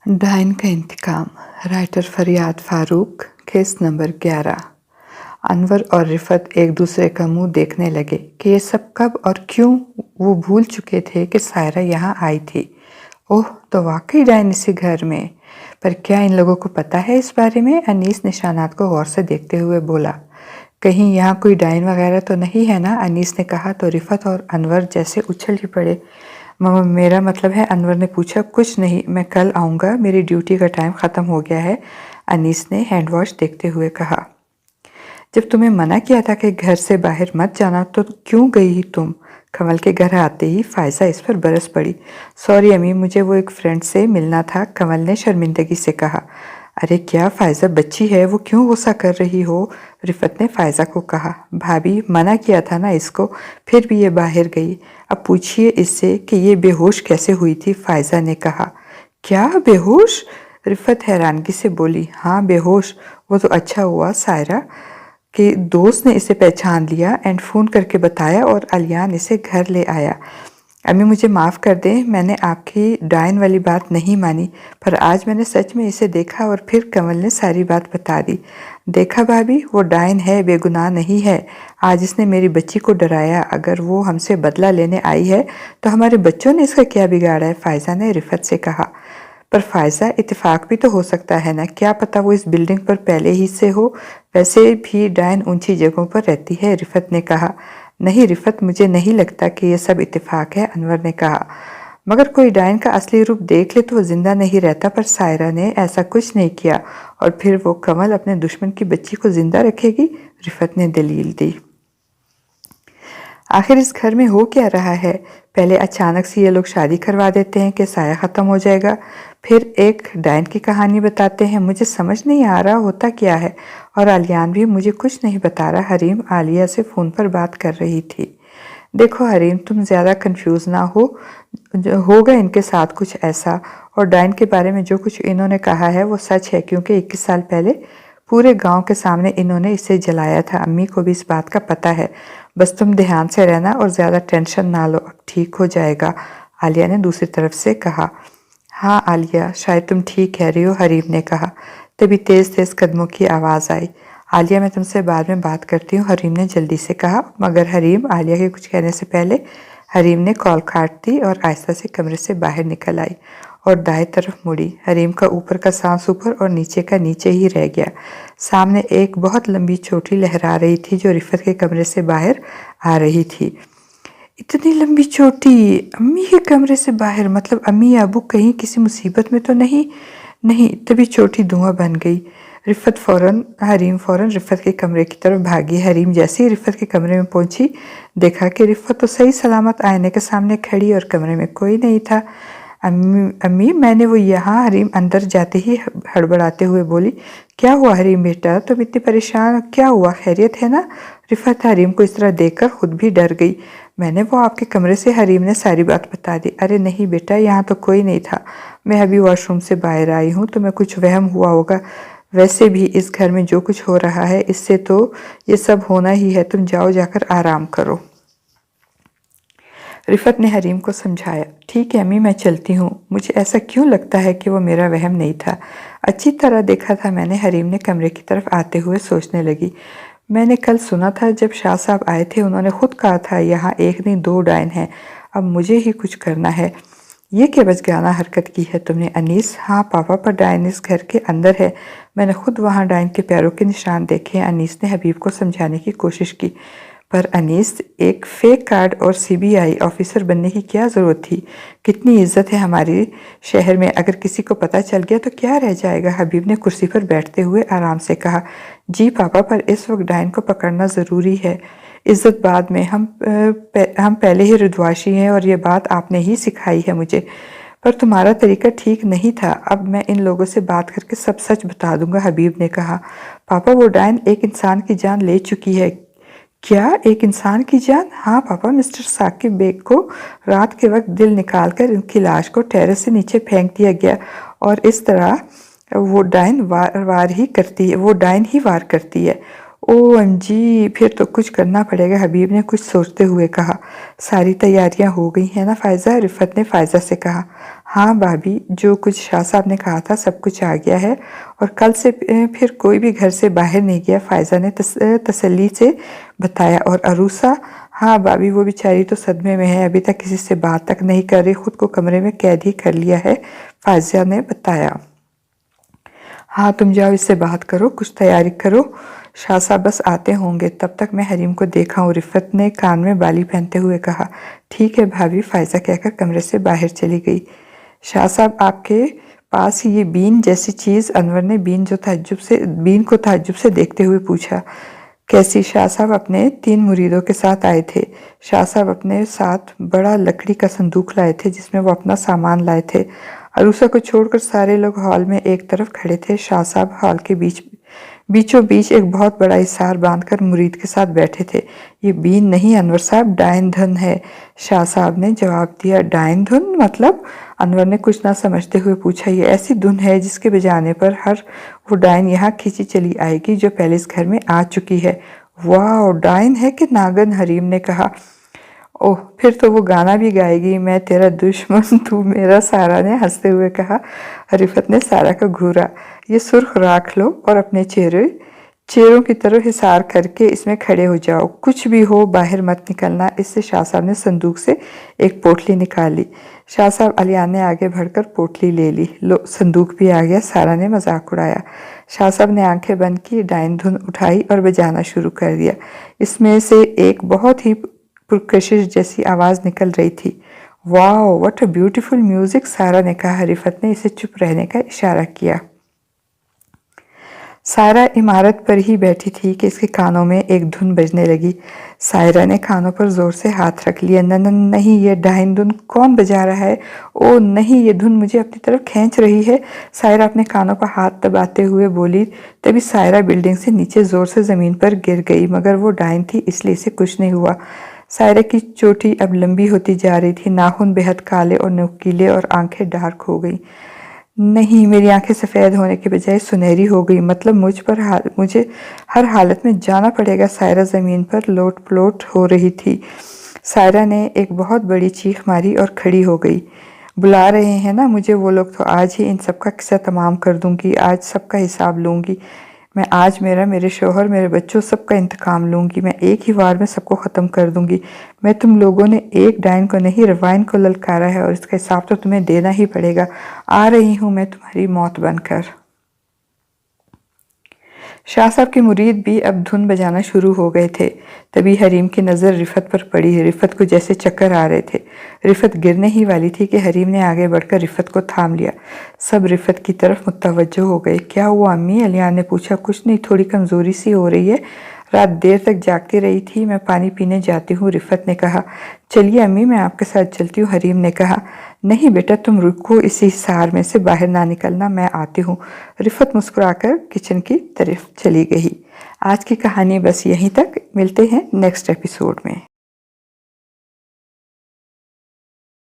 Dine का इंतकाम। Writer फरियाद Farooq. Case number 11। Anwar और रिफत एक दूसरे का मुंह देखने लगे कि ये सब कब और क्यों। वो भूल चुके थे कि सायरा यहाँ आई थी। ओह, तो वाकई डाइन इसी घर में। पर क्या इन लोगों को पता है इस बारे में? अनीस निशानात को गौर से देखते हुए बोला। कहीं यहाँ कोई डाइन वगैरह तो नहीं है ना? अनीस ने कहा तो रिफत और अनवर जैसे उछल ही पड़े। मामा, मेरा मतलब है, अनवर ने पूछा। कुछ नहीं, मैं कल आऊँगा, मेरी ड्यूटी का टाइम ख़त्म हो गया है, अनीस ने हैंड वॉश देखते हुए कहा। जब तुम्हें मना किया था कि घर से बाहर मत जाना तो क्यों गई तुम? कमल के घर आते ही फायजा इस पर बरस पड़ी। सॉरी अम्मी, मुझे वो एक फ्रेंड से मिलना था, कमल ने शर्मिंदगी से कहा। अरे क्या फायजा बच्ची है, वो क्यों गुस्सा कर रही हो? रिफत ने फायजा को कहा। भाभी, मना किया था ना इसको, फिर भी ये बाहर गई। अब पूछिए इससे कि ये बेहोश कैसे हुई थी, फायजा ने कहा। क्या बेहोश? रिफत हैरानगी से बोली। हाँ बेहोश। वो तो अच्छा हुआ सायरा कि दोस्त ने इसे पहचान लिया एंड फ़ोन करके बताया और अलियान इसे घर ले आया। अम्मी मुझे माफ़ कर दें, मैंने आपकी डाइन वाली बात नहीं मानी, पर आज मैंने सच में इसे देखा और फिर कमल ने सारी बात बता दी। देखा भाभी, वो डाइन है, बेगुनाह नहीं है। आज इसने मेरी बच्ची को डराया। अगर वो हमसे बदला लेने आई है तो हमारे बच्चों ने इसका क्या बिगाड़ा है? फायजा ने रिफत से कहा। पर फायजा, इत्तेफाक भी तो हो सकता है ना, क्या पता वो इस बिल्डिंग पर पहले ही से हो। वैसे भी डाइन ऊंची जगहों पर रहती है, रिफत ने कहा। नहीं रिफत, मुझे नहीं लगता कि यह सब इत्तेफाक है, अनवर ने कहा। मगर कोई डाइन का असली रूप देख ले तो वो जिंदा नहीं रहता, पर सायरा ने ऐसा कुछ नहीं किया और फिर वो कमल अपने दुश्मन की बच्ची को जिंदा रखेगी, रिफत ने दलील दी। आखिर इस घर में हो क्या रहा है? पहले अचानक से ये लोग शादी करवा देते हैं कि साया ख़त्म हो जाएगा, फिर एक डाइन की कहानी बताते हैं। मुझे समझ नहीं आ रहा होता क्या है। और आलियान भी मुझे कुछ नहीं बता रहा। हरीम आलिया से फ़ोन पर बात कर रही थी। देखो हरीम, तुम ज़्यादा कंफ्यूज ना हो, होगा इनके साथ कुछ ऐसा। और डाइन के बारे में जो कुछ इन्होंने कहा है वो सच है, क्योंकि 21 साल पहले पूरे गांव के सामने इन्होंने इसे जलाया था। अम्मी को भी इस बात का पता है। बस तुम ध्यान से रहना और ज़्यादा टेंशन ना लो, अब ठीक हो जाएगा, आलिया ने दूसरी तरफ से कहा। हाँ आलिया, शायद तुम ठीक कह रही हो, हरीम ने कहा। तभी तेज़ तेज़ कदमों की आवाज़ आई। आलिया, मैं तुमसे बाद में बात करती हूँ, हरीम ने जल्दी से कहा। मगर हरीम, आलिया के कुछ कहने से पहले हरीम ने कॉल काट दी और आहिस्ता से कमरे से बाहर निकल आई और दाएं तरफ मुड़ी। हरीम का ऊपर का सांस ऊपर और नीचे का नीचे ही रह गया। सामने एक बहुत लंबी चोटी लहरा रही थी जो रिफत के कमरे से बाहर आ रही थी। इतनी लंबी चोटी अम्मी के कमरे से बाहर, मतलब अम्मी या अबू कहीं किसी मुसीबत में तो नहीं? नहीं। तभी चोटी धुआं बन गई। हरीम फौरन रिफत के कमरे की तरफ भागी। हरीम जैसे ही रिफत के कमरे में पहुंची, देखा कि रिफत तो सही सलामत आईने के सामने खड़ी और कमरे में कोई नहीं था। अम्मी, मैंने वो यहाँ। हरीम अंदर जाते ही हड़बड़ाते हुए बोली। क्या हुआ हरीम बेटा, तुम इतनी परेशान, क्या हुआ, खैरियत है ना? रिफत हरीम को इस तरह देखकर खुद भी डर गई। मैंने वो आपके कमरे से, हरीम ने सारी बात बता दी। अरे नहीं बेटा, यहाँ तो कोई नहीं था, मैं अभी वॉशरूम से बाहर आई हूँ, तुम्हें कुछ वहम हुआ होगा। वैसे भी इस घर में जो कुछ हो रहा है इससे तो ये सब होना ही है, तुम जाओ, जाकर आराम करो। रिफत ने हरीम को समझाया। ठीक है अम्मी, मैं चलती हूँ। मुझे ऐसा क्यों लगता है कि वो मेरा वहम नहीं था, अच्छी तरह देखा था मैंने। हरीम ने कमरे की तरफ आते हुए सोचने लगी। मैंने कल सुना था जब शाह साहब आए थे, उन्होंने खुद कहा था यहाँ एक नहीं 2 डाइन हैं। अब मुझे ही कुछ करना है। ये क्या बचगाना हरकत की है तुमने अनीस? हाँ पापा, पर डाइन इस घर के अंदर है, मैंने खुद वहाँ डाइन के पैरों के निशान देखे हैं, अनीस ने हबीब को समझाने की कोशिश की। पर अनीस, एक फेक कार्ड और सीबीआई ऑफिसर बनने की क्या ज़रूरत थी? कितनी इज्जत है हमारी शहर में, अगर किसी को पता चल गया तो क्या रह जाएगा? हबीब ने कुर्सी पर बैठते हुए आराम से कहा। जी पापा, पर इस वक्त डाइन को पकड़ना ज़रूरी है, इज्जत बाद में। हम पहले ही रुद्वाशी हैं और ये बात आपने ही सिखाई है मुझे। पर तुम्हारा तरीका ठीक नहीं था, अब मैं इन लोगों से बात करके सब सच बता दूंगा, हबीब ने कहा। पापा, वो डाइन एक इंसान की जान ले चुकी है। क्या, एक इंसान की जान? हाँ पापा, मिस्टर साकिब बेग को रात के वक्त दिल निकालकर उनकी लाश को टेरेस से नीचे फेंक दिया गया और इस तरह वो डाइन वार ही करती है। OMG, फिर तो कुछ करना पड़ेगा, हबीब ने कुछ सोचते हुए कहा। सारी तैयारियां हो गई हैं ना फ़ायज़ा? रिफ़त ने फ़ायज़ा से कहा। हाँ भाभी, जो कुछ शाह साहब ने कहा था सब कुछ आ गया है और कल से फिर कोई भी घर से बाहर नहीं गया, फ़ायज़ा ने तसल्ली से बताया। और अरूसा? हाँ भाभी, वो बेचारी तो सदमे में है, अभी तक किसी से बात तक नहीं कर रही, खुद को कमरे में कैद ही कर लिया है, फ़ायज़ा ने बताया। हाँ तुम जाओ, इससे बात करो, कुछ तैयारी करो, शाह साहब बस आते होंगे, तब तक मैं हरीम को देखा हूँ, रिफ़त ने कान में बाली पहनते हुए कहा। ठीक है भाभी, फ़ायज़ा कहकर कमरे से बाहर चली गई। शाह साहब आपके पास ये बीन जैसी चीज़? अनवर ने बीन को ताज्जुब से देखते हुए पूछा। कैसी? शाह साहब अपने 3 मुरीदों के साथ आए थे। शाह साहब अपने साथ बड़ा लकड़ी का संदूक लाए थे जिसमें वो अपना सामान लाए थे। अरूसा को छोड़कर सारे लोग हॉल में एक तरफ खड़े थे। शाह साहब हॉल के बीचों बीच एक बहुत बड़ा इसार बांधकर मुरीद के साथ बैठे थे। ये बीन नहीं अनवर साहब, डायन धुन है, शाह साहब ने जवाब दिया। डायन धुन मतलब? अनवर ने कुछ ना समझते हुए पूछा। ये ऐसी धुन है जिसके बजाने पर हर वो डायन यहाँ खींची चली आएगी जो पहले इस घर में आ चुकी है। वाह, डायन है कि नागन? हरीम ने कहा। ओह, फिर तो वो गाना भी गाएगी, मैं तेरा दुश्मन तू मेरा, सारा ने हंसते हुए कहा। रिफत ने सारा को घूरा। ये सुर्ख राख लो और अपने चेहरों की तरफ हिसार करके इसमें खड़े हो जाओ, कुछ भी हो बाहर मत निकलना। इससे शाह साहब ने संदूक से एक पोटली निकाली। शाह साहब अलियान ने आगे बढ़कर पोटली ले ली। लो, संदूक भी आ गया, सारा ने मजाक उड़ाया। शाह साहब ने आंखें बंद की, डायन धुन उठाई और बजाना शुरू कर दिया। इसमें से एक बहुत ही पुरकशिश जैसी आवाज़ निकल रही थी। Wow, what a beautiful music, सारा ने कहा। रिफत ने इसे चुप रहने का इशारा किया। सारा इमारत पर ही बैठी थी कि इसके कानों में एक धुन बजने लगी। सायरा ने कानों पर जोर से हाथ रख लिया। नहीं, ये डायन धुन कौन बजा रहा है? ओ नहीं, ये धुन मुझे अपनी तरफ खींच रही है। सायरा अपने कानों पर हाथ दबाते हुए बोली। तभी सायरा बिल्डिंग से नीचे जोर से ज़मीन पर गिर गई, मगर वो डायन थी इसलिए इसे कुछ नहीं हुआ। सायरा की चोटी अब लंबी होती जा रही थी, नाखून बेहद काले और नुकीले और आंखें डार्क हो गई। नहीं, मेरी आंखें सफ़ेद होने के बजाय सुनहरी हो गई, मतलब मुझे हर हालत में जाना पड़ेगा। सायरा ज़मीन पर लोट पलोट हो रही थी। सायरा ने एक बहुत बड़ी चीख मारी और खड़ी हो गई। बुला रहे हैं ना मुझे वो लोग, तो आज ही इन सब का किस्सा तमाम कर दूंगी, आज सबका हिसाब लूंगी मैं। आज मेरे शौहर, मेरे बच्चों, सबका इंतकाम लूंगी मैं, एक ही वार में सबको ख़त्म कर दूंगी मैं। तुम लोगों ने एक डायन को नहीं, रवाइन को ललकारा है और इसका हिसाब तो तुम्हें देना ही पड़ेगा। आ रही हूँ मैं तुम्हारी मौत बनकर। शाह साहब के मुरीद भी अब धुन बजाना शुरू हो गए थे। तभी हरीम की नज़र रिफत पर पड़ी। रिफत को जैसे चक्कर आ रहे थे। रिफत गिरने ही वाली थी कि हरीम ने आगे बढ़कर रिफत को थाम लिया। सब रिफत की तरफ मुतवज्जो हो गए। क्या हुआ अम्मी? अलियान ने पूछा। कुछ नहीं, थोड़ी कमज़ोरी सी हो रही है, रात देर तक जागती रही थी, मैं पानी पीने जाती हूँ, रिफत ने कहा। चलिए अम्मी, मैं आपके साथ चलती हूँ, हरीम ने कहा। नहीं बेटा, तुम रुको, इसी हिसार में से बाहर ना निकलना, मैं आती हूँ। रिफत मुस्कुराकर किचन की तरफ चली गई। आज की कहानी बस यहीं तक, मिलते हैं नेक्स्ट एपिसोड में।